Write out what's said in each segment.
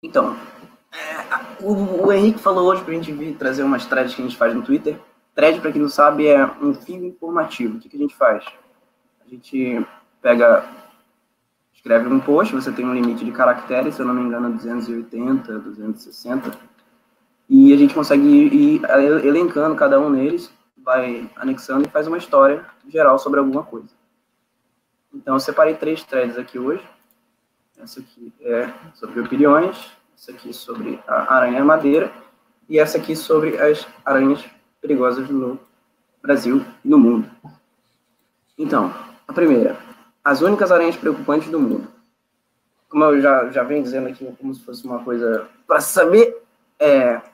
Então, o Henrique falou hoje para a gente vir trazer umas threads que a gente faz no Twitter. Thread, para quem não sabe, é um fio informativo. O que a gente faz? A gente escreve um post, você tem um limite de caracteres, se eu não me engano, 280, 260, e a gente consegue ir elencando cada um deles, vai anexando e faz uma história geral sobre alguma coisa. Então, eu separei 3 threads aqui hoje. Essa aqui é sobre opiniões, essa aqui sobre a aranha-madeira, e essa aqui sobre as aranhas perigosas no Brasil e no mundo. Então, a primeira, as únicas aranhas preocupantes do mundo. Como eu já venho dizendo aqui, como se fosse uma coisa para saber,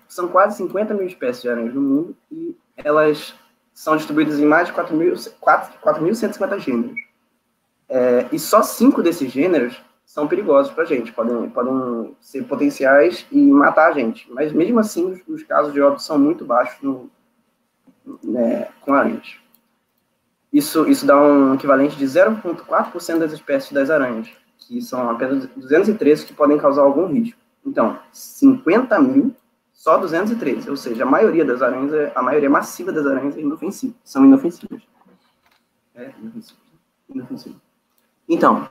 são quase 50 mil espécies de aranhas no mundo e elas são distribuídas em mais de 4.150 gêneros. E só 5 desses gêneros são perigosos para a gente, podem ser potenciais e matar a gente. Mas mesmo assim, os casos de óbito são muito baixos com aranhas. Isso dá um equivalente de 0,4% das espécies das aranhas, que são apenas 213 que podem causar algum risco. Então, 50 mil, só 213, ou seja, a maioria das aranhas, a maioria massiva das aranhas são inofensivas. Inofensivas. Então,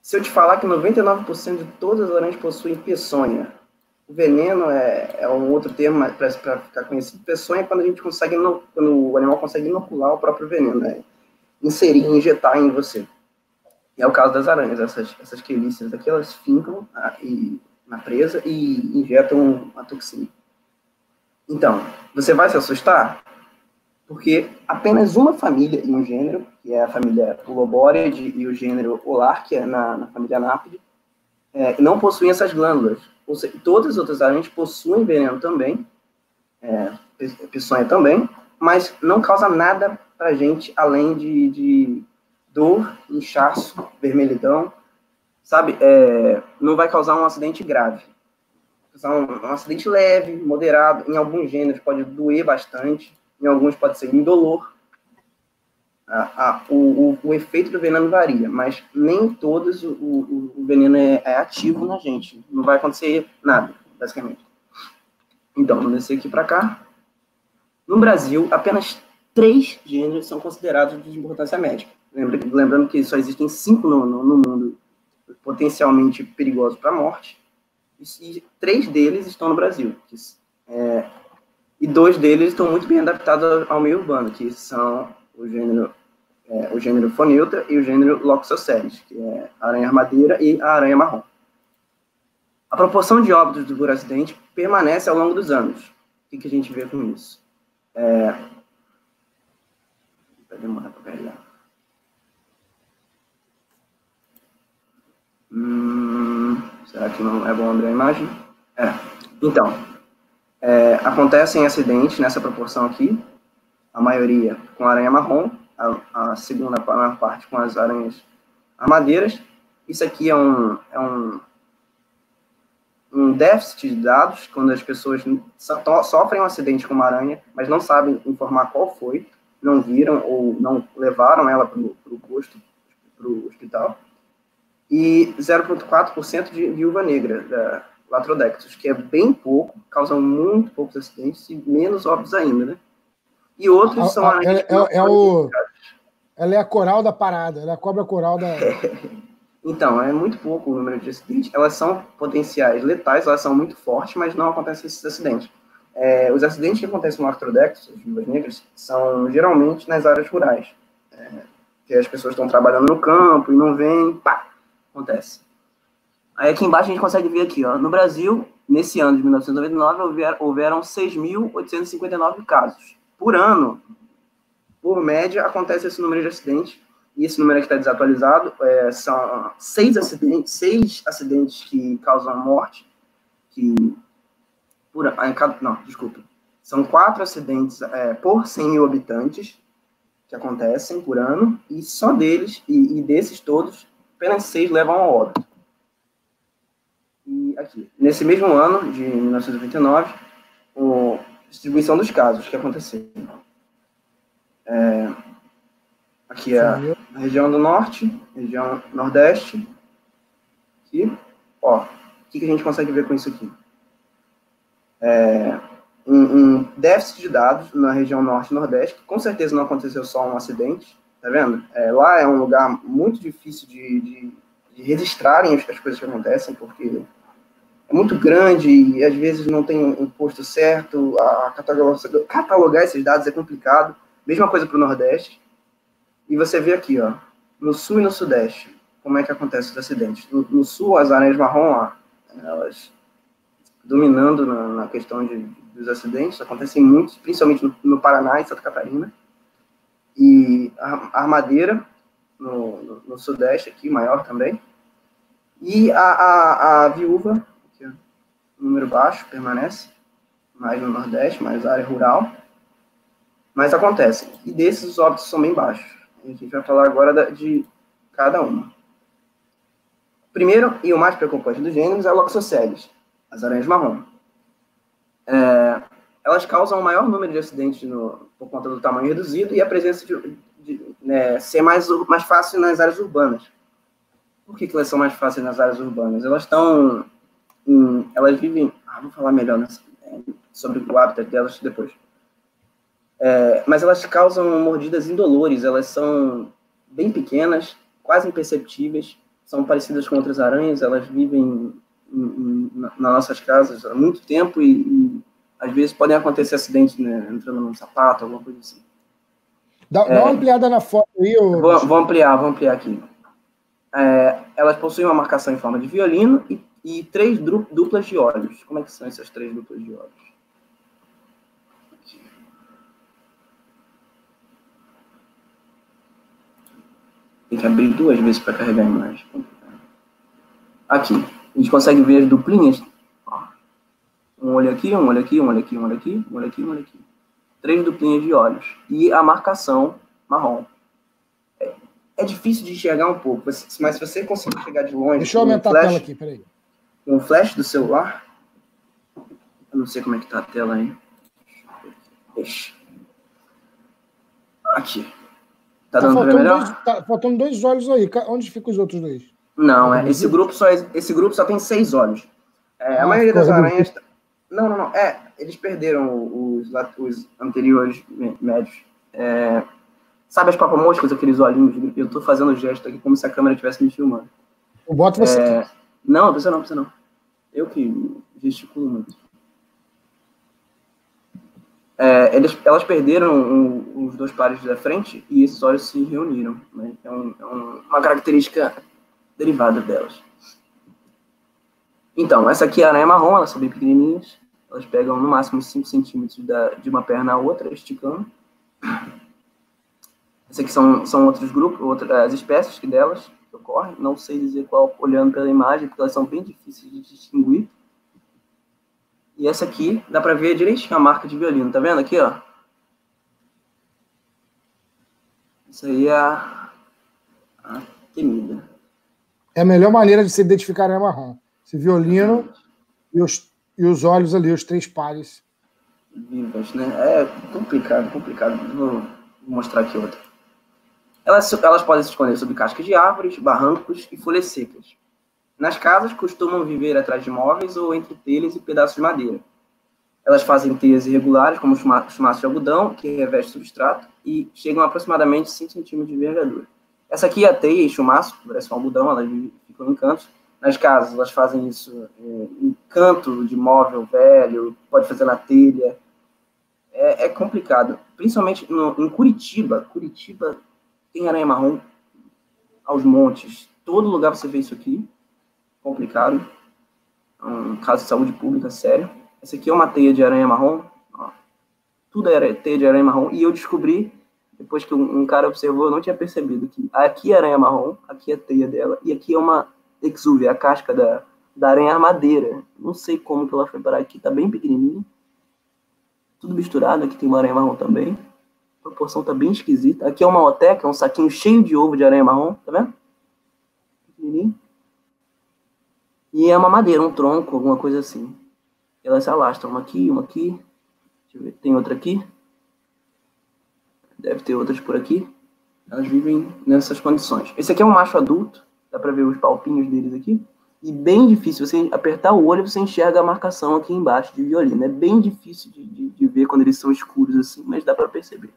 se eu te falar que 99% de todas as aranhas possuem peçonha, o veneno é um outro termo para ficar conhecido. Peçonha é quando quando o animal consegue inocular o próprio veneno, inserir, injetar em você. E é o caso das aranhas, essas quelíceras aqui, elas fincam na presa e injetam a toxina. Então, você vai se assustar? Porque apenas uma família e um gênero, que é a família Uloboridae e o gênero Olar, que é na família Anapidae, não possuem essas glândulas. Ou seja, todas as outras aranhas possuem veneno também, peçonha também, mas não causa nada para a gente além de dor, inchaço, vermelhidão, sabe? Não vai causar um acidente grave. Um acidente leve, moderado, em alguns gêneros pode doer bastante, em alguns pode ser indolor. O efeito do veneno varia, mas nem todos o veneno é ativo na gente. Não vai acontecer nada, basicamente. Então, vamos descer aqui para cá. No Brasil, apenas 3 gêneros são considerados de importância médica. Lembrando que só existem 5 no mundo potencialmente perigosos para a morte, e 3 deles estão no Brasil. E 2 deles estão muito bem adaptados ao meio urbano, que são o gênero Phoneutra e o gênero Loxosceles, que é a aranha-armadeira e a aranha-marrom. A proporção de óbitos por acidente permanece ao longo dos anos. O que a gente vê com isso? Vai demorar para carregar. Será que não é bom abrir a imagem? Então, acontecem acidentes nessa proporção aqui, a maioria com a aranha marrom, a segunda maior parte com as aranhas armadeiras. Isso aqui é um déficit de dados, quando as pessoas sofrem um acidente com uma aranha, mas não sabem informar qual foi, não viram ou não levaram ela para o hospital. E 0,4% de viúva negra, da Latrodectus, que é bem pouco, causam muito poucos acidentes e menos óbvios ainda, né? E outros são aranhas ela é a coral da parada, ela é a cobra coral da... Então, é muito pouco o número de acidentes. Elas são potenciais letais, elas são muito fortes, mas não acontecem esses acidentes. Os acidentes que acontecem no Arthrodectus, as viúvas negras, são geralmente nas áreas rurais. Que as pessoas estão trabalhando no campo e não vêm, pá, acontece. Aí aqui embaixo a gente consegue ver aqui, ó, no Brasil, nesse ano de 1999, houveram 6.859 casos. Por ano, por média, acontece esse número de acidentes. E esse número aqui está desatualizado. São 6 acidentes que causam morte. São 4 acidentes por 100 mil habitantes que acontecem por ano. E só deles, e desses todos, apenas 6 levam ao óbito. E aqui, nesse mesmo ano, de 1999, a distribuição dos casos que aconteceram. Aqui é a região do norte, região nordeste. Aqui, ó, que a gente consegue ver com isso aqui? Um déficit de dados na região norte e nordeste, que com certeza não aconteceu só um acidente, tá vendo? Lá é um lugar muito difícil de registrarem as coisas que acontecem, porque é muito grande e às vezes não tem um posto certo, catalogar esses dados é complicado. Mesma coisa para o Nordeste. E você vê aqui, ó, no Sul e no Sudeste, como é que acontece os acidentes. No Sul, as aranhas marrom lá, elas dominando na questão dos acidentes, acontecem muitos, principalmente no Paraná e Santa Catarina. E a armadeira, no Sudeste, aqui, maior também. E a viúva, número baixo, permanece, mais no Nordeste, mais área rural, mas acontece. E desses, os óbitos são bem baixos. A gente vai falar agora de cada uma. Primeiro, e o mais preocupante dos gêneros, é o Loxosceles, as aranhas marrom. Elas causam o maior número de acidentes por conta do tamanho reduzido e a presença de ser mais fácil nas áreas urbanas. Por que elas são mais fáceis nas áreas urbanas? Elas vivem... vou falar melhor sobre o habitat delas depois. Mas elas causam mordidas indolores, elas são bem pequenas, quase imperceptíveis, são parecidas com outras aranhas, elas vivem nas nossas casas há muito tempo e às vezes podem acontecer acidentes, né, entrando num sapato, alguma coisa assim. Dá uma ampliada na foto aí. Vou ampliar aqui. Elas possuem uma marcação em forma de violino e 3 duplas de olhos. Como é que são essas 3 duplas de olhos? Aqui. Tem que abrir 2 vezes para carregar a imagem. Aqui. A gente consegue ver as duplinhas. Um olho aqui, um olho aqui, um olho aqui, um olho aqui, um olho aqui, um olho aqui. 3 duplinhas de olhos. E a marcação marrom. É difícil de enxergar um pouco, mas se você conseguir chegar de longe... Deixa eu aumentar a tela aqui, peraí. Com o flash do celular... Eu não sei como é que tá a tela aí. Aqui. Tá dando pra ver melhor? Tá faltando 2 olhos aí. Onde ficam os outros 2? Não, esse grupo só tem 6 olhos. A maioria das aranhas... Não. Eles perderam os anteriores médios. Sabe as papamoscas, aqueles olhinhos? Eu tô fazendo gesto aqui como se a câmera estivesse me filmando. Eu boto você aqui. Não, precisa não. Eu que gesticulo muito. Elas perderam os 2 pares da frente e esses olhos se reuniram. Né? É uma característica derivada delas. Então, essa aqui é a aranha marrom, elas são bem pequenininhas. Elas pegam no máximo 5 centímetros de uma perna à outra, esticando. Essas aqui são outros grupos, outras espécies delas que ocorrem. Não sei dizer qual, olhando pela imagem, porque elas são bem difíceis de distinguir. E essa aqui, dá pra ver direitinho a marca de violino. Tá vendo aqui, ó? Isso aí é a temida. É a melhor maneira de se identificar a aranha marrom. Esse violino e os olhos ali, os 3 pares. Vivas, né? É complicado. Vou mostrar aqui outra. Elas podem se esconder sob cascas de árvores, barrancos e folhas secas. Nas casas, costumam viver atrás de móveis ou entre telhas e pedaços de madeira. Elas fazem teias irregulares, como chumaço de algodão, que reveste o substrato, e chegam a aproximadamente 5 centímetros de envergadura. Essa aqui é a teia e chumaço, que parece um algodão, elas ficam em cantos. Nas casas, elas fazem isso em canto de móvel velho, pode fazer na telha. É complicado. Principalmente em Curitiba. Curitiba tem aranha marrom aos montes. Todo lugar você vê isso aqui. Complicado. É um caso de saúde pública sério. Essa aqui é uma teia de aranha marrom. Ó. Tudo é teia de aranha marrom. E eu descobri, depois que um cara observou, eu não tinha percebido que aqui é aranha marrom, aqui é a teia dela, e aqui é uma exúvia, a casca da aranha armadeira. Não sei como que ela foi parar aqui, tá bem pequenininha. Tudo misturado, aqui tem uma aranha marrom também. A proporção tá bem esquisita. Aqui é uma oteca, é um saquinho cheio de ovo de aranha marrom, tá vendo? Pequenininho. E é uma madeira, um tronco, alguma coisa assim. Elas se alastram, uma aqui. Deixa eu ver, tem outra aqui. Deve ter outras por aqui. Elas vivem nessas condições. Esse aqui é um macho adulto, dá pra ver os palpinhos deles aqui. E bem difícil, você apertar o olho, você enxerga a marcação aqui embaixo de violino. É bem difícil de ver quando eles são escuros assim, mas dá para perceber.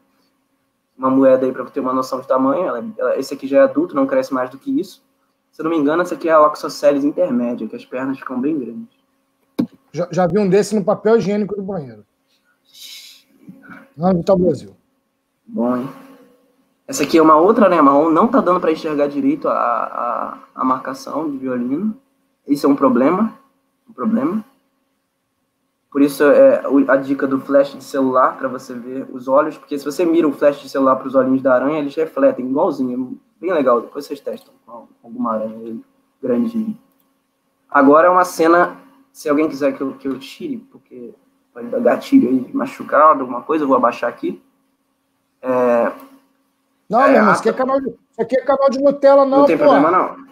Uma moeda aí para ter uma noção de tamanho. Esse aqui já é adulto, não cresce mais do que isso. Se eu não me engano, essa aqui é a Oxoceles intermédia, que as pernas ficam bem grandes. Já vi um desse no papel higiênico do banheiro. Lá no Vital Brasil. Bom, hein? Essa aqui é uma outra aranha marrom, não tá dando para enxergar direito a marcação de violino. Isso é um problema. Por isso a dica do flash de celular, para você ver os olhos, porque se você mira o flash de celular para os olhinhos da aranha, eles refletem igualzinho. É bem legal, depois vocês testam com alguma aranha grande. Agora é uma cena, se alguém quiser que eu tire, porque pode dar gatilho aí de machucar, alguma coisa, eu vou abaixar aqui. Não, meu irmão, isso aqui é canal de Nutella, não. Não tem problema, não.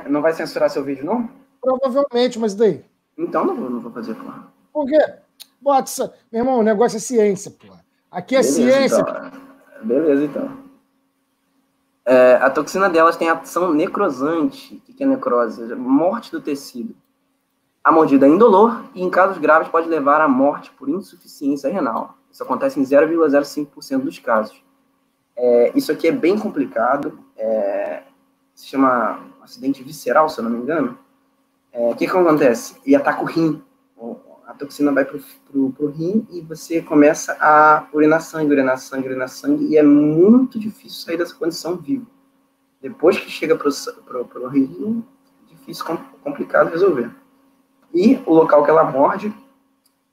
Não vai censurar seu vídeo, não? Provavelmente, mas daí? Então não vou fazer, porra. Por quê? Meu irmão, o negócio é ciência, porra. Aqui é ciência. Então. Beleza, então. A toxina delas tem ação necrosante. O que é necrose? Morte do tecido. A mordida é indolor e, em casos graves, pode levar à morte por insuficiência renal. Isso acontece em 0,05% dos casos. Isso aqui é bem complicado. Se chama acidente visceral, se eu não me engano. O que acontece? E ataca o rim. A toxina vai pro rim e você começa a urinar sangue, e é muito difícil sair dessa condição vivo. Depois que chega pro rim, é difícil, complicado resolver. E o local que ela morde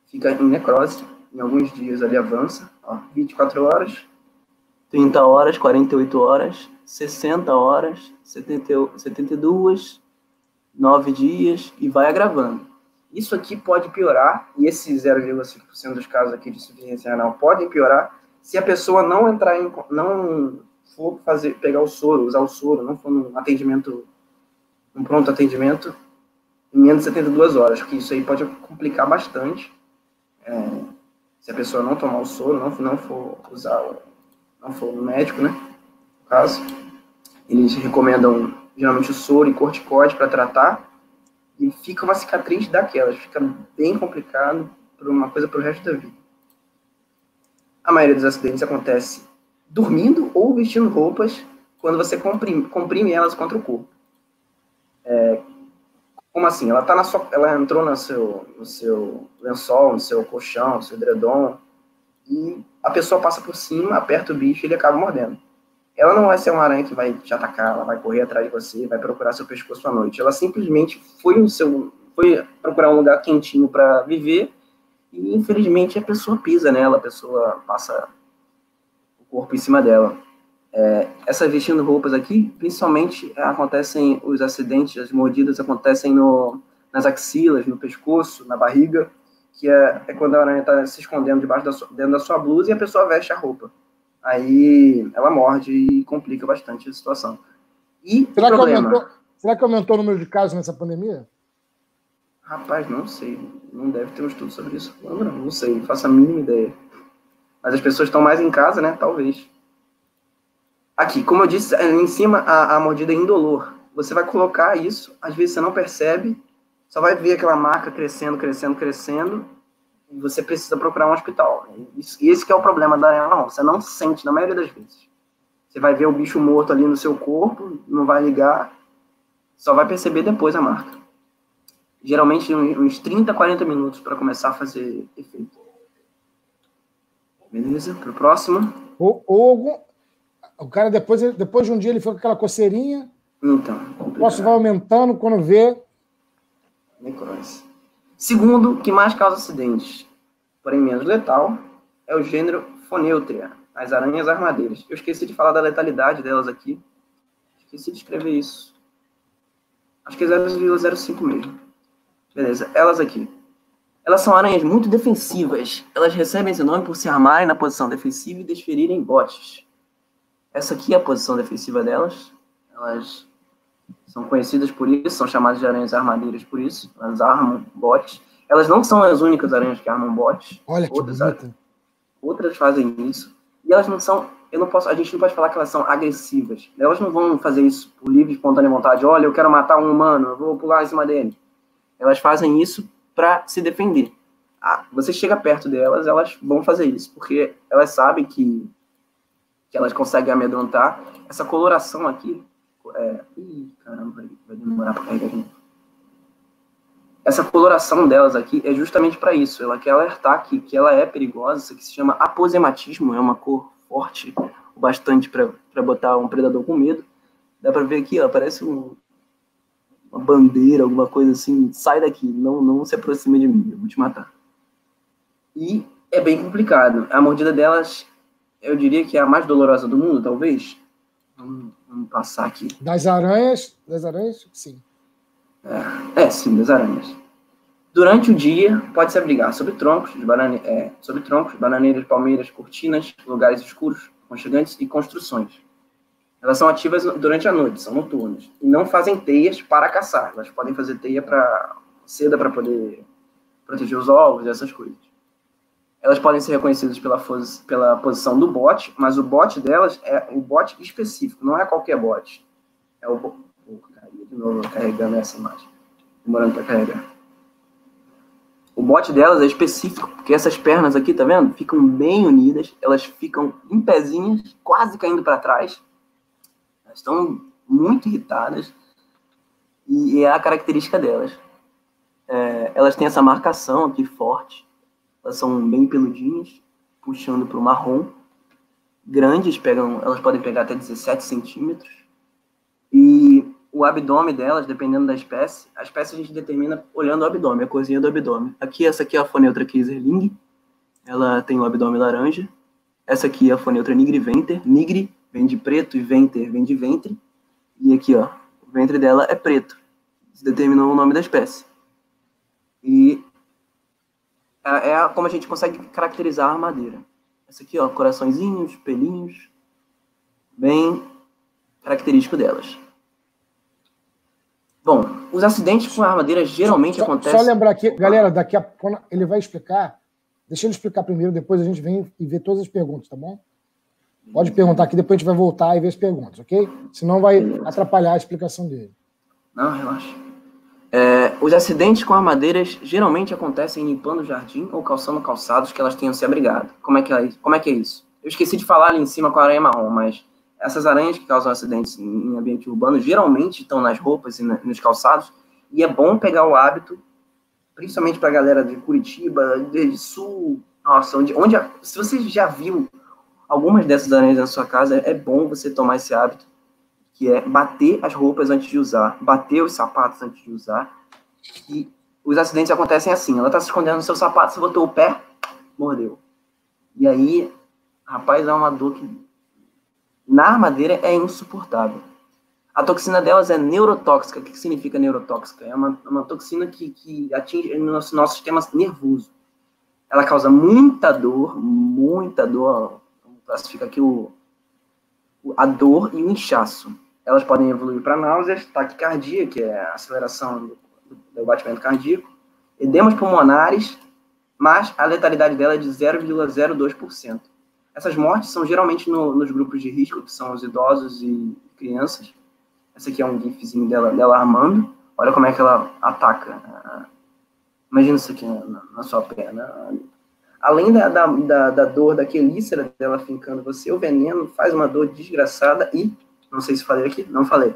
fica em necrose. Em alguns dias ali avança. 24 horas, 30 horas, 48 horas, 60 horas, 72, 9 dias e vai agravando. Isso aqui pode piorar, e esse 0,5% dos casos aqui de insuficiência renal podem piorar se a pessoa não for pegar o soro, usar o soro, não for num pronto atendimento em menos de 72 horas, porque isso aí pode complicar bastante. Se a pessoa não tomar o soro, não for no médico, né? No caso, eles recomendam geralmente o soro e corticóide para tratar, e fica uma cicatriz daquelas, fica bem complicado, uma coisa para o resto da vida. A maioria dos acidentes acontece dormindo ou vestindo roupas quando você comprime elas contra o corpo. Como assim? Ela entrou no seu lençol, no seu colchão, no seu edredom, e a pessoa passa por cima, aperta o bicho e ele acaba mordendo. Ela não vai ser uma aranha que vai te atacar, ela vai correr atrás de você, vai procurar seu pescoço à noite. Ela simplesmente foi procurar um lugar quentinho para viver e, infelizmente, a pessoa pisa nela, a pessoa passa o corpo em cima dela. Essas vestindo roupas aqui, principalmente acontecem os acidentes, as mordidas acontecem nas axilas, no pescoço, na barriga, que é quando a aranha está se escondendo dentro da sua blusa e a pessoa veste a roupa. Aí ela morde e complica bastante a situação. E será que aumentou o número de casos nessa pandemia? Rapaz, não sei. Não deve ter um estudo sobre isso. Não sei, não faço a mínima ideia. Mas as pessoas estão mais em casa, né? Talvez. Aqui, como eu disse, em cima a mordida é indolor. Você vai colocar isso, às vezes você não percebe, só vai ver aquela marca crescendo, e você precisa procurar um hospital. E esse que é o problema da aranha marrom. Você não sente, na maioria das vezes. Você vai ver o bicho morto ali no seu corpo, não vai ligar, só vai perceber depois a marca. Geralmente uns 30, 40 minutos para começar a fazer efeito. Beleza? Pro próximo. O cara, depois de um dia, ele fica com aquela coceirinha. Então. O próximo vai aumentando, quando vê. Necrose. Segundo, que mais causa acidentes, porém menos letal, é o gênero Phoneutria, as aranhas armadeiras. Eu esqueci de falar da letalidade delas aqui. Esqueci de escrever isso. Acho que é 0,05 mesmo. Beleza, elas aqui. Elas são aranhas muito defensivas. Elas recebem esse nome por se armarem na posição defensiva e desferirem botes. Essa aqui é a posição defensiva delas. Elas são conhecidas por isso, são chamadas de aranhas armadeiras por isso. Elas armam botes. Elas não são as únicas aranhas que armam botes. Olha que bonita. Outras fazem isso. E elas não são a gente não pode falar que elas são agressivas. Elas não vão fazer isso por livre e espontânea vontade. Olha, eu quero matar um humano, eu vou pular em cima dele. Elas fazem isso para se defender. Você chega perto delas, elas vão fazer isso, porque elas sabem que elas conseguem amedrontar. Essa coloração aqui... caramba, vai demorar para carregar de novo. Essa coloração delas aqui é justamente para isso. Ela quer alertar que ela é perigosa. Isso aqui se chama aposematismo. É uma cor forte o bastante para botar um predador com medo. Dá para ver aqui, ó, parece uma bandeira, alguma coisa assim. Sai daqui, não se aproxime de mim, eu vou te matar. E é bem complicado. A mordida delas, eu diria que é a mais dolorosa do mundo, talvez. Vamos passar aqui. Das aranhas, sim. Sim, das aranhas. Durante o dia, pode se abrigar sobre troncos, bananeiras, palmeiras, cortinas, lugares escuros, aconchegantes e construções. Elas são ativas durante a noite, são noturnas. E não fazem teias para caçar. Elas podem fazer teia seda para poder proteger os ovos e essas coisas. Elas podem ser reconhecidas pela posição do bote, mas o bote delas é o bote específico, não é qualquer bote. É o bote. De novo, carregando essa imagem. Demorando para carregar. O bote delas é específico, porque essas pernas aqui, tá vendo? Ficam bem unidas, elas ficam em pezinhas, quase caindo para trás. Elas estão muito irritadas. E é a característica delas. Elas têm essa marcação aqui forte. Elas são bem peludinhas, puxando para o marrom. Grandes, elas podem pegar até 17 centímetros. E o abdômen delas, dependendo da espécie, a espécie a gente determina olhando o abdômen, a corzinha do abdômen. Essa aqui é a Foneutra Kaiserling, ela tem o abdômen laranja. Essa aqui é a Foneutra nigriventer. Nigri vem de preto e venter vem de ventre. E aqui, ó, o ventre dela é preto. Isso determinou o nome da espécie. E como a gente consegue caracterizar a armadeira. Essa aqui, ó, coraçõezinhos, pelinhos, bem característico delas. Bom, os acidentes com a armadeira geralmente acontecem... Só lembrar aqui, galera, daqui a pouco ele vai explicar. Deixa ele explicar primeiro, depois a gente vem e vê todas as perguntas, tá bom? Pode perguntar aqui, depois a gente vai voltar e ver as perguntas, ok? Senão vai atrapalhar a explicação dele. Não, relaxa. Os acidentes com armadeiras geralmente acontecem limpando o jardim ou calçando calçados que elas tenham se abrigado. Como é que é isso? Eu esqueci de falar ali em cima com a aranha marrom, mas essas aranhas que causam acidentes em ambiente urbano geralmente estão nas roupas e nos calçados, e é bom pegar o hábito, principalmente para a galera de Curitiba, de Sul, nossa, se você já viu algumas dessas aranhas na sua casa, é bom você tomar esse hábito, que é bater as roupas antes de usar, bater os sapatos antes de usar. E os acidentes acontecem assim, ela está se escondendo no seu sapato, você botou o pé, mordeu. E aí, rapaz, é uma dor que na armadeira é insuportável. A toxina delas é neurotóxica. O que significa neurotóxica? É uma toxina que atinge o nosso sistema nervoso. Ela causa muita dor, vamos classificar aqui a dor e o inchaço. Elas podem evoluir para náuseas, taquicardia, que é a aceleração do batimento cardíaco, edemas pulmonares, mas a letalidade dela é de 0,02%. Essas mortes são geralmente nos grupos de risco, que são os idosos e crianças. Essa aqui é um gifzinho dela armando. Olha como é que ela ataca. Imagina isso aqui na sua perna. Além da dor da quelícera dela fincando você, o veneno faz uma dor desgraçada e, não sei se falei aqui, não falei.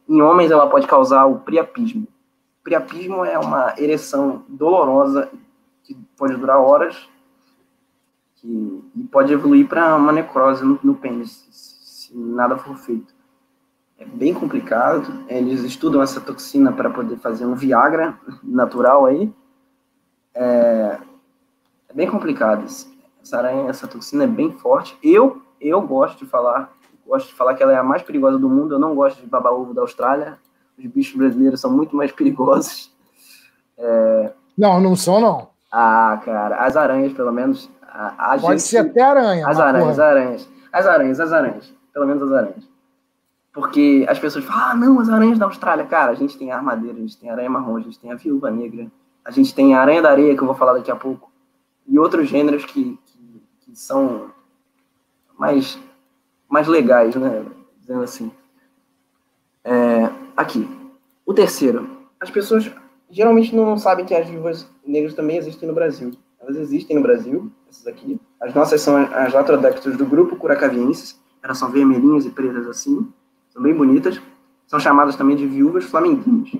Em homens ela pode causar o priapismo. Priapismo é uma ereção dolorosa que pode durar horas e pode evoluir para uma necrose no pênis, se nada for feito. É bem complicado. Eles estudam essa toxina para poder fazer um Viagra natural aí. É bem complicado. Essa toxina é bem forte. Eu gosto de falar que ela é a mais perigosa do mundo. Eu não gosto de baba-ovo da Austrália. Os bichos brasileiros são muito mais perigosos. Não são, não. Cara, as aranhas, pelo menos... Pode ser até aranha. As aranhas. Pelo menos as aranhas. Porque as pessoas falam, não, as aranhas da Austrália. Cara, a gente tem a armadeira, a gente tem a aranha marrom, a gente tem a viúva negra, a gente tem a aranha da areia, que eu vou falar daqui a pouco, e outros gêneros que são mais mais legais, né? Dizendo assim. Aqui. O terceiro. As pessoas geralmente não sabem que as viúvas negras também existem no Brasil. Elas existem no Brasil, essas aqui. As nossas são as Latrodectus do grupo curacaviensis. Elas são vermelhinhas e pretas assim. São bem bonitas. São chamadas também de viúvas flamenguinhas.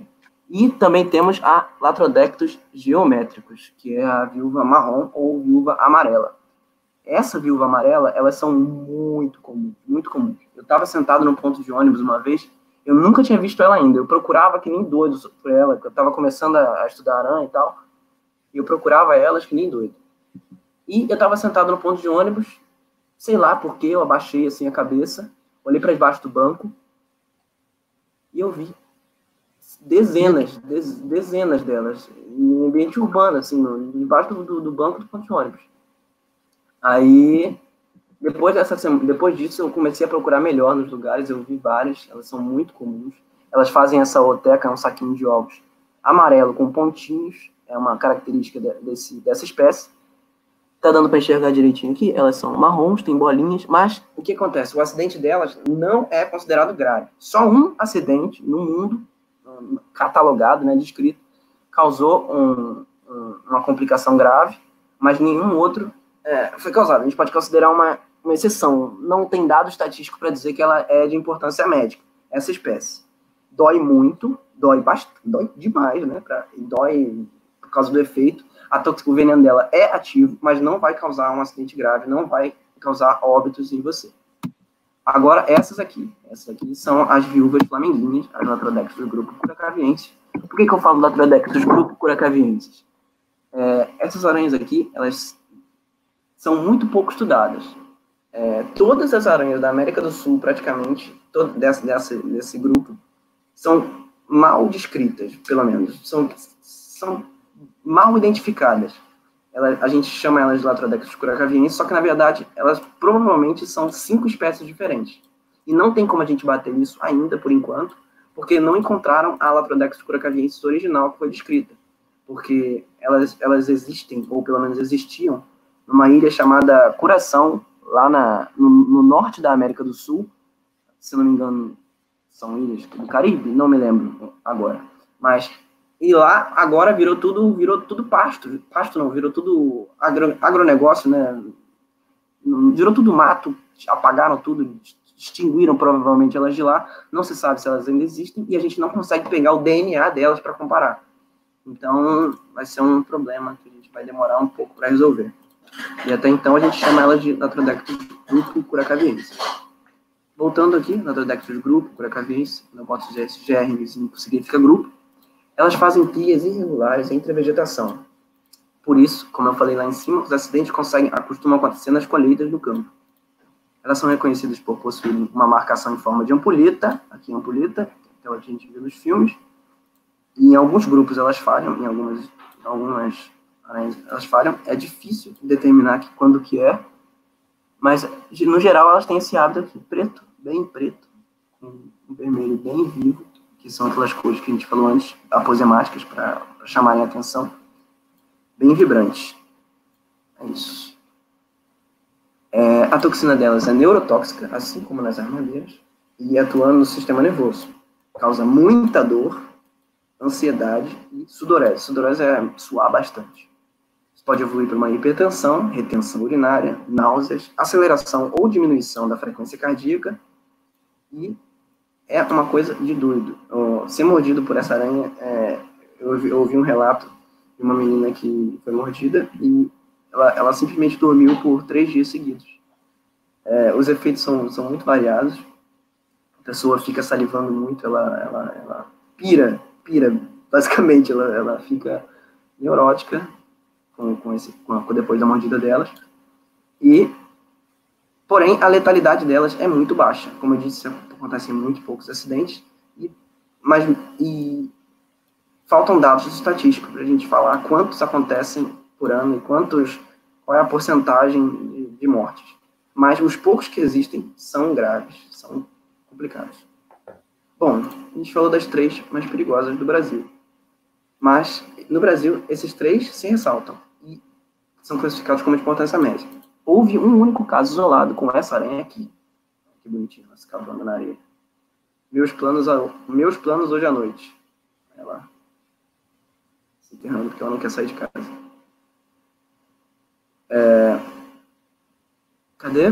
E também temos a Latrodectus geométricos, que é a viúva marrom ou viúva amarela. Essa viúva amarela, elas são muito comuns, muito comuns. Eu estava sentado num ponto de ônibus uma vez, eu nunca tinha visto ela ainda. Eu procurava que nem doido por ela, porque eu estava começando a estudar aranha e tal, e eu procurava elas que nem doido. E eu estava sentado no ponto de ônibus, sei lá por quê, eu abaixei assim a cabeça, olhei para debaixo do banco, e eu vi dezenas delas, em ambiente urbano, assim, debaixo do banco do ponto de ônibus. Aí, depois disso, eu comecei a procurar melhor nos lugares, eu vi várias, elas são muito comuns. Elas fazem essa oteca, um saquinho de ovos amarelo com pontinhos, é uma característica dessa espécie. Tá dando para enxergar direitinho aqui, elas são marrons, tem bolinhas, mas o que acontece? O acidente delas não é considerado grave. Só um acidente no mundo, catalogado, né, descrito, causou uma complicação grave, mas nenhum outro foi causado. A gente pode considerar uma exceção. Não tem dado estatístico para dizer que ela é de importância médica, essa espécie. Dói muito, dói bastante, dói demais, né? Dói por causa do efeito. O veneno dela é ativo, mas não vai causar um acidente grave, não vai causar óbitos em você. Agora, essas aqui são as viúvas flamenguinhas, as Latrodectus do grupo curacaviensis. Por que eu falo Latrodectus do grupo curacaviensis? Essas aranhas aqui, elas são muito pouco estudadas. Todas as aranhas da América do Sul, praticamente, desse grupo, são mal descritas, pelo menos. São mal identificadas. A gente chama elas de Latrodectus curacaviensis, só que, na verdade, elas provavelmente são 5 espécies diferentes. E não tem como a gente bater isso ainda, por enquanto, porque não encontraram a Latrodectus curacaviensis original que foi descrita. Porque elas existem, ou pelo menos existiam, numa ilha chamada Curaçao, lá no norte da América do Sul. Se não me engano, são ilhas do Caribe, não me lembro agora. Mas, e lá agora virou tudo pasto. Pasto não, virou tudo agronegócio, né? Virou tudo mato, apagaram tudo, extinguiram provavelmente elas de lá. Não se sabe se elas ainda existem e a gente não consegue pegar o DNA delas para comparar. Então, vai ser um problema que a gente vai demorar um pouco para resolver. E até então a gente chama ela de Latrodectus grupo curacaviensis. Voltando aqui, Latrodectus grupo curacaviensis, eu posso dizer esse GRzinho que significa grupo. Elas fazem crias irregulares entre a vegetação. Por isso, como eu falei lá em cima, os acidentes costumam acontecer nas colheitas do campo. Elas são reconhecidas por possuírem uma marcação em forma de ampulheta, aqui ampulheta, aquela que a gente vê nos filmes. E em alguns grupos elas falham, em algumas aranhas elas falham. É difícil determinar quando que é, mas no geral elas têm esse hábito aqui, preto, bem preto, com um vermelho bem vivo, que são aquelas cores que a gente falou antes, aposemáticas, para chamarem a atenção, bem vibrantes. É isso. A toxina delas é neurotóxica, assim como nas armadilhas, e atuando no sistema nervoso. Causa muita dor, ansiedade e sudorese. Sudorese é suar bastante. Isso pode evoluir para uma hipertensão, retenção urinária, náuseas, aceleração ou diminuição da frequência cardíaca e é uma coisa de doido. Ser mordido por essa aranha, eu ouvi um relato de uma menina que foi mordida e ela simplesmente dormiu por 3 dias seguidos. Os efeitos são muito variados. A pessoa fica salivando muito, ela pira, basicamente, ela fica neurótica depois da mordida delas. Porém, a letalidade delas é muito baixa. Como eu disse, acontecem muito poucos acidentes, mas faltam dados estatísticos para a gente falar quantos acontecem por ano e qual é a porcentagem de mortes. Mas os poucos que existem são graves, são complicados. Bom, a gente falou das 3 mais perigosas do Brasil. Mas, no Brasil, esses 3 se ressaltam e são classificados como de importância média. Houve um único caso isolado com essa aranha aqui. Que bonitinho, ela se cavando na areia. Meus planos hoje à noite. Olha lá. Se enterrando porque ela não quer sair de casa. Cadê?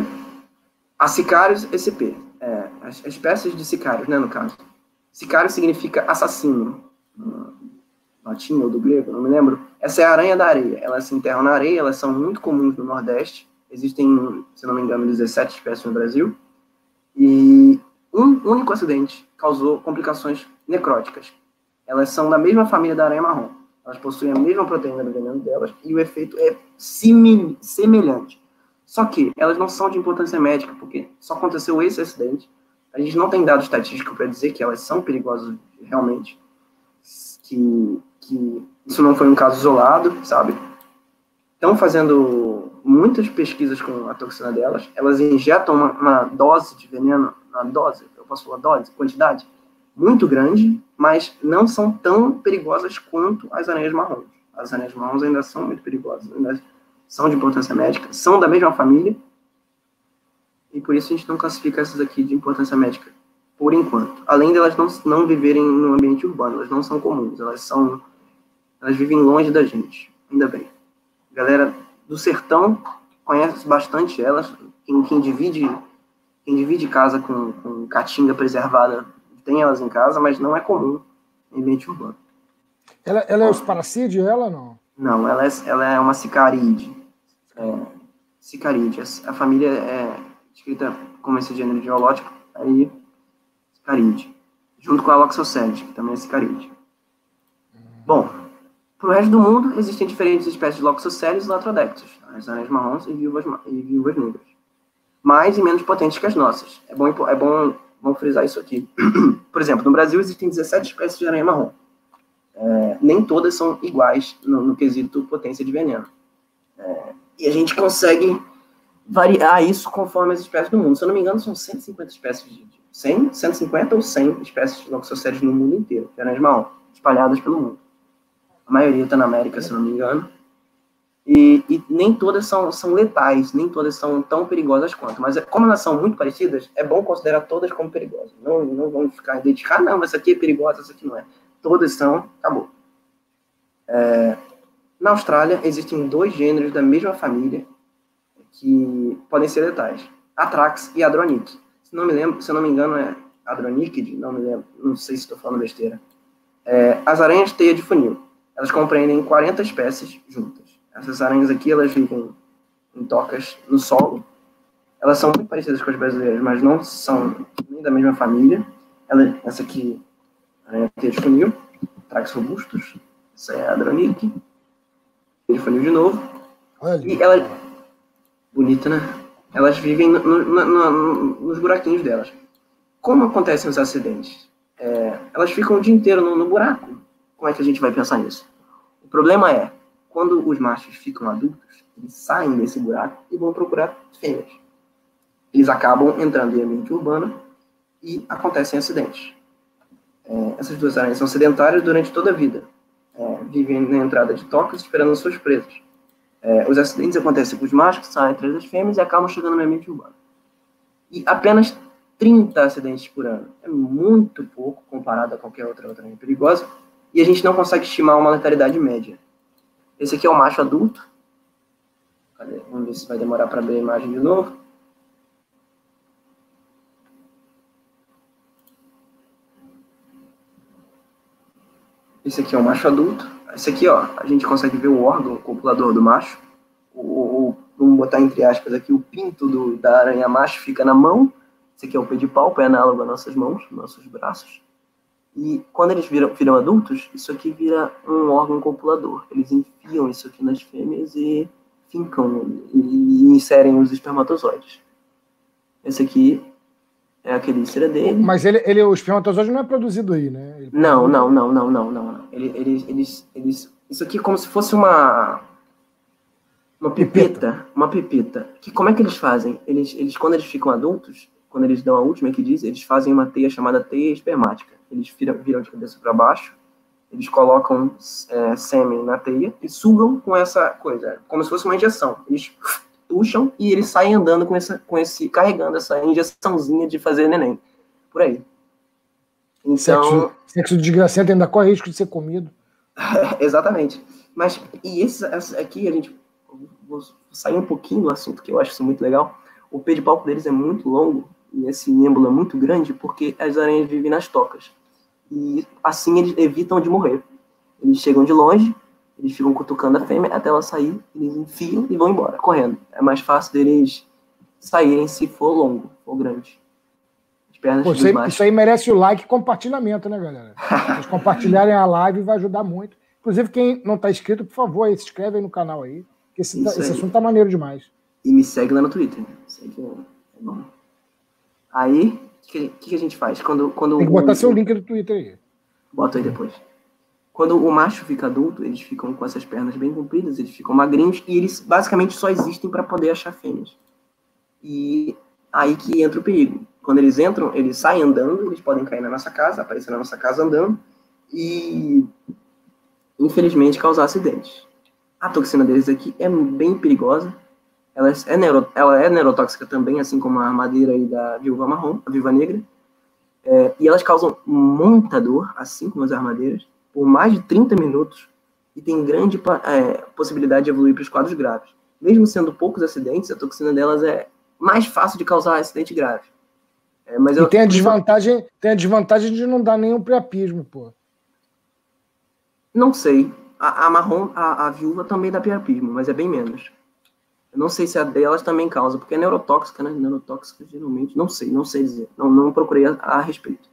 A Sicários SP. As espécies de sicários, né, no caso. Sicário significa assassino. Latim ou do grego, não me lembro. Essa é a aranha da areia. Elas se enterram na areia, elas são muito comuns no Nordeste. Existem, se não me engano, 17 espécies no Brasil. E um único acidente causou complicações necróticas. Elas são da mesma família da aranha marrom. Elas possuem a mesma proteína do veneno delas e o efeito é semelhante. Só que elas não são de importância médica, porque só aconteceu esse acidente. A gente não tem dado estatístico para dizer que elas são perigosas realmente. Que isso não foi um caso isolado, sabe? Estão fazendo muitas pesquisas com a toxina delas. Elas injetam uma dose de veneno, eu posso falar dose, quantidade, muito grande, mas não são tão perigosas quanto as aranhas marrons. As aranhas marrons ainda são muito perigosas, ainda são de importância médica, são da mesma família, e por isso a gente não classifica essas aqui de importância médica, por enquanto. Além de elas não viverem no ambiente urbano, elas não são comuns, elas vivem longe da gente, ainda bem. A galera do sertão conhece bastante elas, quem divide casa com caatinga preservada tem elas em casa, mas não é comum em ambiente urbano. Ela é esparacídeo, ela não? Não, ela é uma sicarídea. Sicarídea. A família é escrita como esse gênero geológico, aí sicarídea. Junto com a Loxosceles, que também é sicarídea. Bom, para o resto do mundo, existem diferentes espécies de Loxosceles e Latrodectus, as aranhas marrons e viúvas negras. Mais e menos potentes que as nossas. É bom vamos frisar isso aqui. Por exemplo, no Brasil existem 17 espécies de aranha marrom. Nem todas são iguais no quesito potência de veneno. E a gente consegue variar isso conforme as espécies do mundo. Se eu não me engano, são 150 espécies 150 ou 100 espécies de Loxosceles no mundo inteiro, de aranhas marrom, espalhadas pelo mundo. A maioria está na América, se eu não me engano. E nem todas são letais, nem todas são tão perigosas quanto. Mas como elas são muito parecidas, é bom considerar todas como perigosas. Não vamos ficar identificar, não, essa aqui é perigosa, essa aqui não é. Todas são, acabou. Na Austrália, existem 2 gêneros da mesma família que podem ser letais. Atrax e Adronic. Se eu não me engano, é Adronicide, não me lembro, não sei se estou falando besteira. As aranhas teia de funil. Elas compreendem 40 espécies juntas. Essas aranhas aqui, elas vivem em tocas no solo. Elas são muito parecidas com as brasileiras, mas não são nem da mesma família. Essa aqui, aranha teia de funil, Trax robustus. Essa é a Adronic. Teia de funil de novo. Olha. E ela... Bonita, né? Elas vivem nos buraquinhos delas. Como acontecem os acidentes? Elas ficam o dia inteiro no buraco. Como é que a gente vai pensar nisso? O problema é, quando os machos ficam adultos, eles saem desse buraco e vão procurar fêmeas. Eles acabam entrando em ambiente urbano e acontecem acidentes. Essas 2 aranhas são sedentárias durante toda a vida. Vivem na entrada de tocas esperando suas presas. Os acidentes acontecem com os machos, saem atrás das fêmeas e acabam chegando no ambiente urbano. E apenas 30 acidentes por ano. É muito pouco comparado a qualquer outra aranha perigosa. E a gente não consegue estimar uma letalidade média. Esse aqui é o macho adulto. Cadê? Vamos ver se vai demorar para abrir a imagem de novo. Esse aqui é o macho adulto. Esse aqui, ó, a gente consegue ver o órgão copulador do macho. Vamos botar entre aspas aqui, o pinto da aranha macho fica na mão. Esse aqui é o pedipalpo, é análogo às nossas mãos, nossos braços. E quando eles viram adultos, isso aqui vira um órgão copulador. Eles enfiam isso aqui nas fêmeas e fincam e inserem os espermatozoides. Esse aqui é a quelícera dele. Mas o espermatozoide não é produzido aí, né? Não. Isso aqui é como se fosse uma pipeta. Uma pipeta. Como é que eles fazem? Eles quando eles ficam adultos, quando eles dão a última que diz, eles fazem uma teia chamada teia espermática. Eles viram de cabeça para baixo, eles colocam sêmen na teia e sugam com essa coisa, como se fosse uma injeção. Eles tucham e eles saem andando carregando essa injeçãozinha de fazer neném. Por aí. Então... Sexo desgraçado ainda corre risco de ser comido. Exatamente. Mas, e esse aqui, vou sair um pouquinho do assunto, que eu acho isso muito legal. O pedipalpo deles é muito longo, e esse êmbolo é muito grande, porque as aranhas vivem nas tocas. E assim eles evitam de morrer. Eles chegam de longe, eles ficam cutucando a fêmea até ela sair, eles enfiam e vão embora, correndo. É mais fácil deles saírem se for longo, for grande. As pernas dos machos. Isso aí merece o like e compartilhamento, né, galera? Se vocês compartilharem a live, vai ajudar muito. Inclusive, quem não está inscrito, por favor, se inscreve aí no canal aí, que esse assunto tá maneiro demais. E me segue lá no Twitter. Segue, é bom. Aí, o que a gente faz? Quando tem que botar seu link do Twitter aí. Bota aí depois. Quando o macho fica adulto, eles ficam com essas pernas bem compridas, eles ficam magrinhos, e eles basicamente só existem para poder achar fêmeas. E aí que entra o perigo. Quando eles entram, eles saem andando, eles podem cair na nossa casa, aparecer na nossa casa andando, e infelizmente causar acidentes. A toxina deles aqui é bem perigosa. Ela é neurotóxica também, assim como a madeira aí da viúva marrom, a viúva negra. E elas causam muita dor, assim como as armadeiras, por mais de 30 minutos, e tem grande possibilidade de evoluir para os quadros graves. Mesmo sendo poucos acidentes, a toxina delas é mais fácil de causar acidente grave. E tem a desvantagem de não dar nenhum priapismo, pô. Não sei. A marrom, a viúva também dá priapismo, mas é bem menos. Eu não sei se a delas também causa, porque é neurotóxica, né? Neurotóxica, geralmente. Não sei dizer. Não procurei a respeito.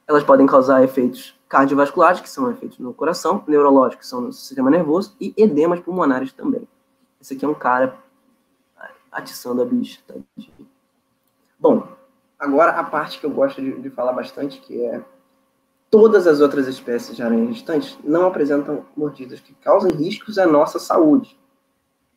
Elas podem causar efeitos cardiovasculares, que são efeitos no coração, neurológicos, que são no sistema nervoso, e edemas pulmonares também. Esse aqui é um cara atiçando a bicha. Tá? Bom, agora a parte que eu gosto de falar bastante, que é todas as outras espécies de aranhas restantes não apresentam mordidas que causam riscos à nossa saúde.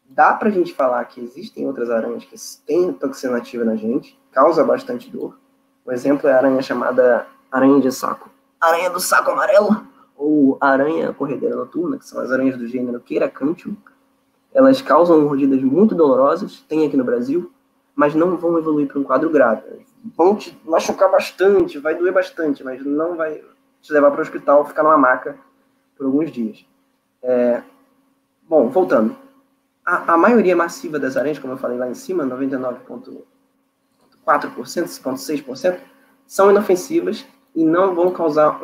Dá pra gente falar que existem outras aranhas que têm toxina ativa na gente, causa bastante dor. Um exemplo é a aranha chamada aranha de saco. Aranha do saco amarelo, ou aranha corredeira noturna, que são as aranhas do gênero Queracanthium. Elas causam mordidas muito dolorosas, tem aqui no Brasil, mas não vão evoluir para um quadro grave. Vão te machucar bastante, vai doer bastante, mas não vai te levar para o hospital, ficar numa maca por alguns dias. Bom, voltando. A maioria massiva das aranhas, como eu falei lá em cima, 99,4%, 6,6%, são inofensivas e não vão causar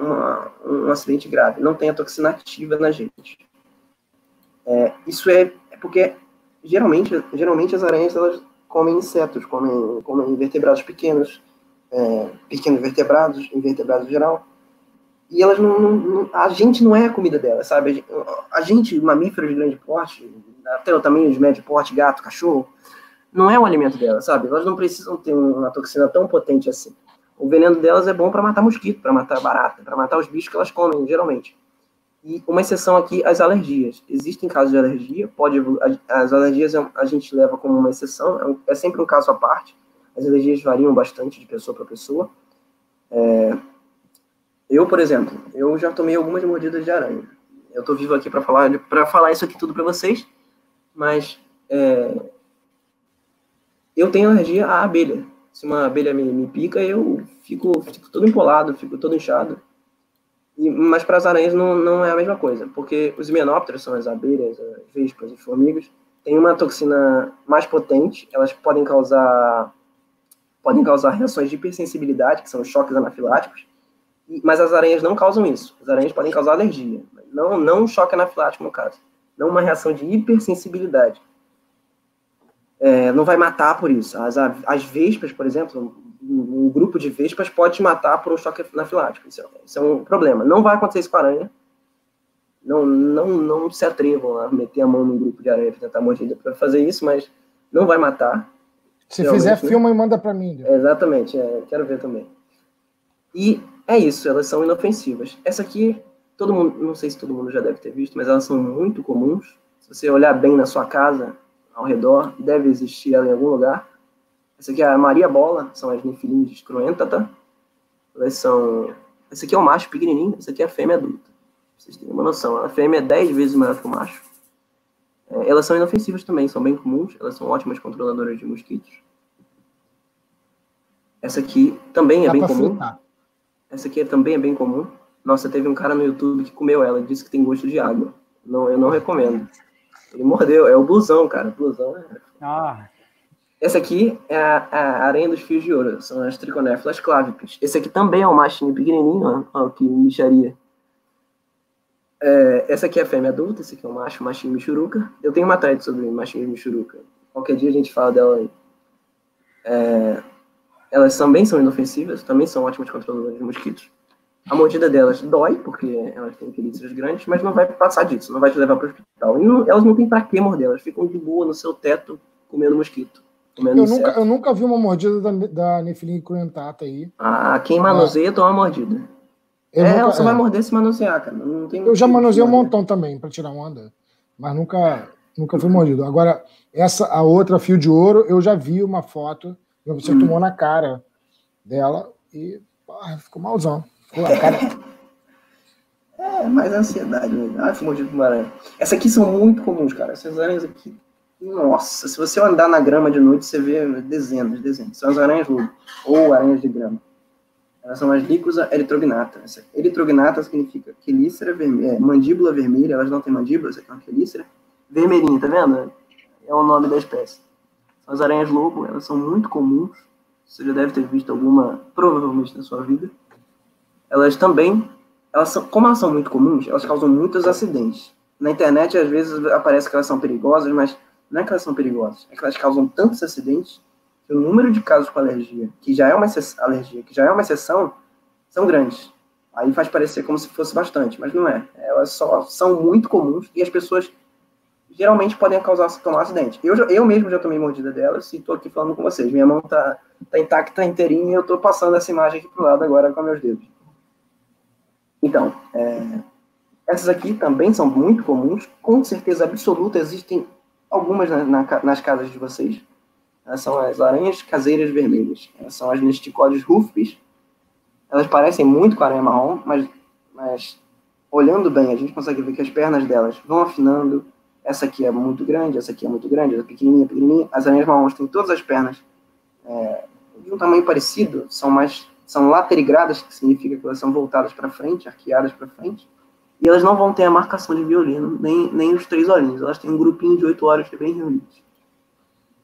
um acidente grave. Não tem a toxina ativa na gente. Isso é porque, geralmente as aranhas elas comem insetos, comem invertebrados pequenos, pequenos vertebrados, invertebrados em geral. E elas a gente não é a comida delas, sabe? A gente, mamíferos de grande porte, até o tamanho de médio porte, gato, cachorro, não é o alimento delas, sabe? Elas não precisam ter uma toxina tão potente assim. O veneno delas é bom para matar mosquito, para matar barata, para matar os bichos que elas comem, geralmente. E uma exceção aqui, as alergias. Existem casos de alergia, as alergias a gente leva como uma exceção, é sempre um caso à parte. As alergias variam bastante de pessoa para pessoa. Eu, por exemplo, eu já tomei algumas mordidas de aranha. Eu estou vivo aqui para falar isso aqui tudo para vocês, mas eu tenho alergia à abelha. Se uma abelha me pica, eu fico todo empolado, fico todo inchado. Mas para as aranhas não é a mesma coisa, porque os himenópteros, são as abelhas, as vespas e formigas, têm uma toxina mais potente, elas podem causar reações de hipersensibilidade, que são os choques anafiláticos, mas as aranhas não causam isso. As aranhas podem causar alergia, não um choque anafilático no caso, não uma reação de hipersensibilidade. Não vai matar por isso. As vespas, por exemplo, um grupo de vespas pode te matar por um choque anafilático. Isso é um problema. Não vai acontecer isso com a aranha. Não se atrevam a meter a mão num grupo de aranha para tentar morder para fazer isso, mas não vai matar. Se fizer, né? Filma e manda para mim. Exatamente, quero ver também. E é isso, elas são inofensivas. Essa aqui, todo mundo, não sei se todo mundo já deve ter visto, mas elas são muito comuns. Se você olhar bem na sua casa, ao redor, deve existir ela em algum lugar. Essa aqui é a Maria Bola, são as Nifilins cruentata. Esse aqui é o macho pequenininho, essa aqui é a fêmea adulta. Pra vocês terem uma noção, a fêmea é 10 vezes maior que o macho. Elas são inofensivas também, são bem comuns, elas são ótimas controladoras de mosquitos. Essa aqui também é bem comum. Fritar. Essa aqui também é bem comum. Nossa, teve um cara no YouTube que comeu ela, disse que tem gosto de água. Não, eu não recomendo. Ele mordeu, é o blusão, cara. Blusão Essa aqui é a aranha dos fios de ouro, são as Trichonephila clavipes. Esse aqui também é um machinho pequenininho, ó que micharia. Essa aqui é a fêmea adulta, esse aqui é o macho, machinho michuruca. Eu tenho uma thread sobre machinho michuruca. Qualquer dia a gente fala dela aí. Elas também são inofensivas, também são ótimas controladoras de mosquitos. A mordida delas dói, porque elas têm quelíceras grandes, mas não vai passar disso, não vai te levar para o hospital. E elas não têm para que morder, elas ficam de boa no seu teto comendo mosquito. Eu nunca vi uma mordida da Nephilim cruentata aí. Quem manuseia toma mordida. Ela só vai morder se manusear, cara. Não tem eu já manuseei um montão também para tirar onda, mas nunca fui mordido. Agora, a outra fio de ouro, eu já vi uma foto, você tomou na cara dela e ficou malzão. Ficou a cara... mais ansiedade mesmo. Fui mordido por uma aranha. Essas aqui são muito comuns, cara. Essas aranhas aqui, nossa, se você andar na grama de noite, você vê dezenas. São as aranhas lobo, ou aranhas de grama. Elas são as Lycosa eritrognata. Eritrognata significa quelícera vermelha, mandíbula vermelha, elas não têm mandíbula, essa aqui é uma quelícera vermelhinha, tá vendo? É o nome da espécie. São as aranhas lobo, elas são muito comuns. Você já deve ter visto alguma, provavelmente, na sua vida. Elas também, como elas são muito comuns, elas causam muitos acidentes. Na internet, às vezes, aparece que elas são perigosas, mas não é que elas são perigosas, é que elas causam tantos acidentes que o número de casos com alergia, que já é uma exceção, são grandes. Aí faz parecer como se fosse bastante, mas não é. Elas só são muito comuns e as pessoas geralmente podem tomar acidente. Eu mesmo já tomei mordida delas e estou aqui falando com vocês. Minha mão tá intacta, inteirinha, e eu estou passando essa imagem aqui pro lado agora com meus dedos. Então, essas aqui também são muito comuns. Com certeza absoluta, existem algumas nas casas de vocês. Elas são as aranhas caseiras vermelhas. Elas são as Nesticodes rufus. Elas parecem muito com a aranha marrom, mas olhando bem, a gente consegue ver que as pernas delas vão afinando. Essa aqui é muito grande, essa aqui é muito grande, essa é pequenininha. As aranhas marrons têm todas as pernas de um tamanho parecido, são laterigradas, que significa que elas são voltadas para frente, arqueadas para frente. E elas não vão ter a marcação de violino, nem os 3 olhinhos. Elas têm um grupinho de 8 olhos que é bem reunidos.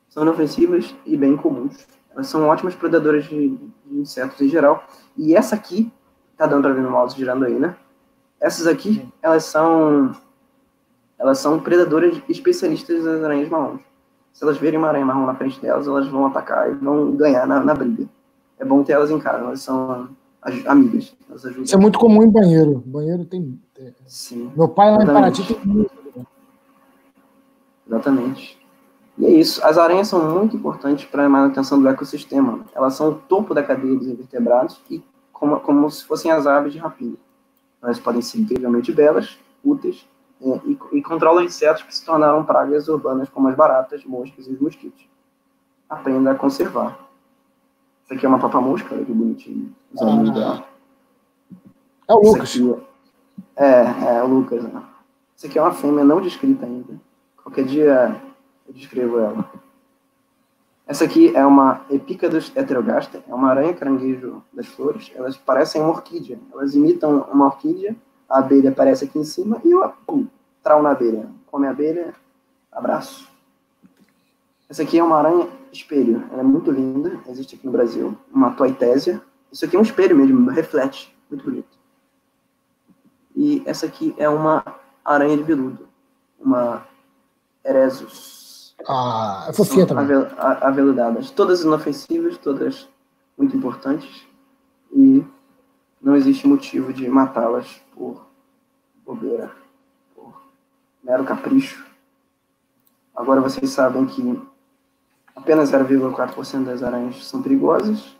São inofensivas e bem comuns. Elas são ótimas predadoras de insetos em geral. E essa aqui, tá dando para ver no mouse girando aí, né? Essas aqui, elas são predadoras especialistas das aranhas marrons. Se elas verem uma aranha marrom na frente delas, elas vão atacar e vão ganhar na briga. É bom ter elas em casa, elas são amigas. Elas ajudam. Isso é muito comum em banheiro. Banheiro tem... Sim. Meu pai lá em Paraty tem muito. Exatamente. E é isso. As aranhas são muito importantes para a manutenção do ecossistema. Elas são o topo da cadeia dos invertebrados e como se fossem as aves de rapina. Elas podem ser incrivelmente belas, úteis e controlam insetos que se tornaram pragas urbanas como as baratas, moscas e os mosquitos. Aprenda a conservar. Essa aqui é uma papa-mosca, olha que bonitinho. Os alunos dela. É o Lucas. É o Lucas. Né? Essa aqui é uma fêmea não descrita ainda. Qualquer dia eu descrevo ela. Essa aqui é uma Epicadus heterogaster, é uma aranha caranguejo das flores. Elas parecem uma orquídea. Elas imitam uma orquídea. A abelha aparece aqui em cima e eu trau na abelha. Come a abelha, abraço. Essa aqui é uma aranha espelho. Ela é muito linda, existe aqui no Brasil. Uma toitésia. Isso aqui é um espelho mesmo, reflete. Muito bonito. E essa aqui é uma aranha de veludo. Uma Eresus. É fofinha também. Aveludadas. Todas inofensivas, todas muito importantes. E não existe motivo de matá-las por bobeira, por mero capricho. Agora vocês sabem que apenas 0,4% das aranhas são perigosas